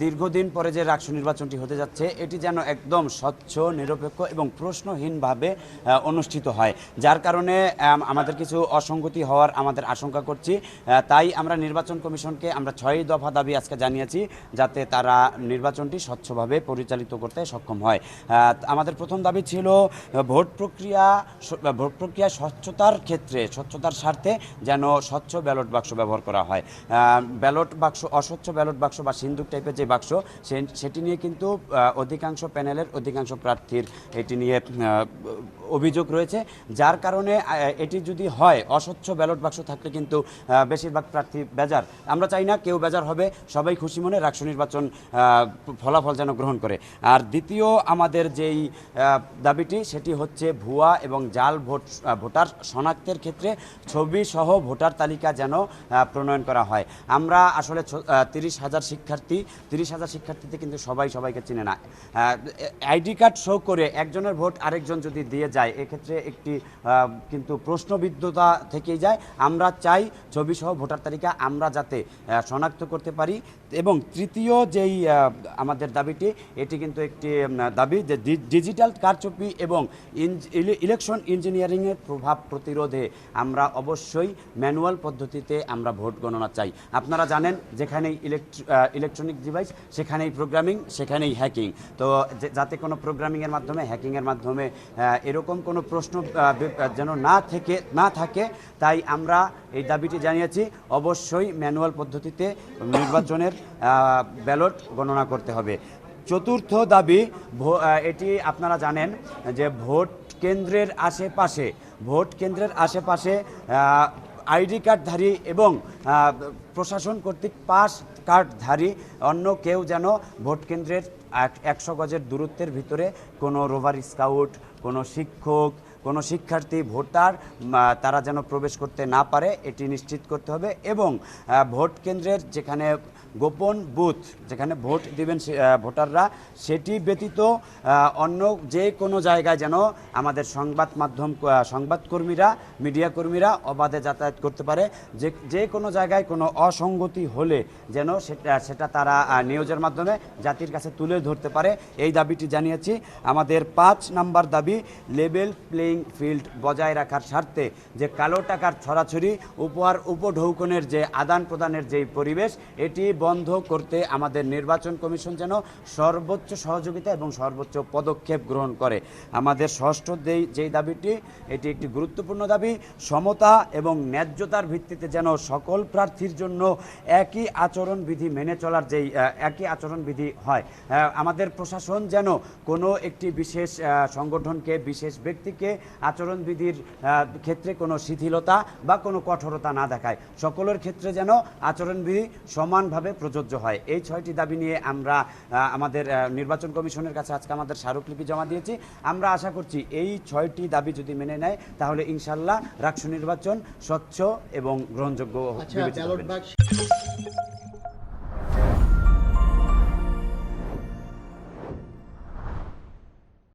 দীর্ঘদিন পরে যে রাষ্ট্র নির্বাচনটি হতে যাচ্ছে এটি যেন একদম স্বচ্ছ, নিরপেক্ষ এবং প্রশ্নহীনভাবে অনুষ্ঠিত হয়, যার কারণে আমাদের কিছু অসঙ্গতি হওয়ার আমাদের আশঙ্কা করছি। তাই আমরা নির্বাচন কমিশনকে আমরা 6 দফা দাবি আজকে জানিয়েছি, যাতে তারা নির্বাচনটি স্বচ্ছভাবে পরিচালিত করতে সক্ষম হয়। আমাদের প্রথম দাবি ছিল ভোট প্রক্রিয়া স্বচ্ছতার ক্ষেত্রে, স্বচ্ছতার স্বার্থে যেন স্বচ্ছ ব্যালট বাক্স ব্যবহার করা হয়। ব্যালট বাক্স, অস্বচ্ছ ব্যালট বাক্স বা সিন্দুক টাইপের যে বাক্স, সেটি নিয়ে কিন্তু অধিকাংশ প্যানেলের অধিকাংশ প্রার্থীর এটি নিয়ে অভিযোগ রয়েছে, যার কারণে এটি যদি হয় অস্বচ্ছ ব্যালট বাক্স থাকলে কিন্তু বেশিরভাগ প্রার্থী বেজার। আমরা চাই না কেউ বেজার হবে, সবাই খুশি মনে রাষ্ট্র নির্বাচন ফলাফল যেন গ্রহণ করে। আর দ্বিতীয় আমাদের যেই দাবিটি সেটি হচ্ছে ভুয়া এবং জাল ভোটার শনাক্তের ক্ষেত্রে ছবি সহ ভোটার তালিকা যেন প্রণয়ন করা হয়। আমরা আসলে 30,000 শিক্ষার্থীতে কিন্তু সবাইকে চিনে না। আইডি কার্ড শো করে একজনের ভোট আরেকজন যদি দিয়ে যায়, এক্ষেত্রে একটি কিন্তু প্রশ্নবিদ্ধতা থেকেই যায়। আমরা চাই ছবি সহ ভোটার তালিকা আমরা যাতে শনাক্ত করতে পারি। এবং তৃতীয় যেই আমাদের দাবিটি, এটি কিন্তু একটি দাবি যে ডিজিটাল কারচুপি এবং ইলেকশন ইঞ্জিনিয়ারিংয়ের প্রভাব প্রতিরোধে আমরা অবশ্যই ম্যানুয়াল পদ্ধতিতে আমরা ভোট গণনা চাই। আপনারা জানেন, যেখানেই ইলেকট্রনিক ডিভাইস সেখানেই প্রোগ্রামিং, সেখানেই হ্যাকিং। তো যাতে কোনো প্রোগ্রামিংয়ের মাধ্যমে, হ্যাকিংয়ের মাধ্যমে এরকম কোনো প্রশ্ন যেন না থাকে, তাই আমরা এই দাবিটি জানিয়েছি। অবশ্যই ম্যানুয়াল পদ্ধতিতে নির্বাচনের ব্যালট গণনা করতে হবে। চতুর্থ দাবি, এটি আপনারা জানেন যে ভোট কেন্দ্রের আশেপাশে আইডি কার্ডধারী এবং প্রশাসন কর্তৃক পাস কার্ডধারী অন্য কেউ যেন ভোট কেন্দ্রের 100 গজের দূরত্বের ভিতরে কোনো রোভার স্কাউট, কোনো শিক্ষক, কোনো শিক্ষার্থী, ভোটার তারা যেন প্রবেশ করতে না পারে, এটি নিশ্চিত করতে হবে। এবং ভোট কেন্দ্রের যেখানে গোপন বুথ, যেখানে ভোট দিবেন ভোটাররা, সেটি ব্যতীত অন্য যে কোনো জায়গায় যেন আমাদের সংবাদকর্মীরা, মিডিয়া কর্মীরা অবাধে যাতায়াত করতে পারে। যে কোনো জায়গায় কোনো অসঙ্গতি হলে যেন সেটা তারা নিউজের মাধ্যমে জাতির কাছে তুলে ধরতে পারে, এই দাবিটি জানিয়েছি। আমাদের 5 নাম্বার দাবি, লেভেল প্লেইং ফিল্ড বজায় রাখার স্বার্থে যে কালো টাকার ছড়াছড়ি, উপঢৌকনের যে আদান প্রদানের যেই পরিবেশ, এটি বন্ধ করতে আমাদের নির্বাচন কমিশন যেন সর্বোচ্চ সহযোগিতা এবং সর্বোচ্চ পদক্ষেপ গ্রহণ করে। আমাদের ষষ্ঠ যেই দাবিটি, এটি একটি গুরুত্বপূর্ণ দাবি, সমতা এবং ন্যায্যতার ভিত্তিতে যেন সকল প্রার্থীর জন্য একই আচরণবিধি মেনে চলার একই আচরণবিধি হয়। আমাদের প্রশাসন যেন কোনো একটি বিশেষ সংগঠনকে, বিশেষ ব্যক্তিকে আচরণবিধির ক্ষেত্রে কোনো শিথিলতা বা কোনো কঠোরতা না দেখায়, সকলের ক্ষেত্রে যেন আচরণবিধি সমানভাবে প্রযোজ্য হয়। এই 6টি দাবি নিয়ে আমরা আমাদের নির্বাচন কমিশনের কাছে আজকে আমাদের স্মারকলিপি জমা দিয়েছি। আমরা আশা করছি এই 6টি দাবি যদি মেনে নেয়, তাহলে ইনশাল্লাহ রাষ্ট্র নির্বাচন স্বচ্ছ এবং গ্রহণযোগ্য হবে।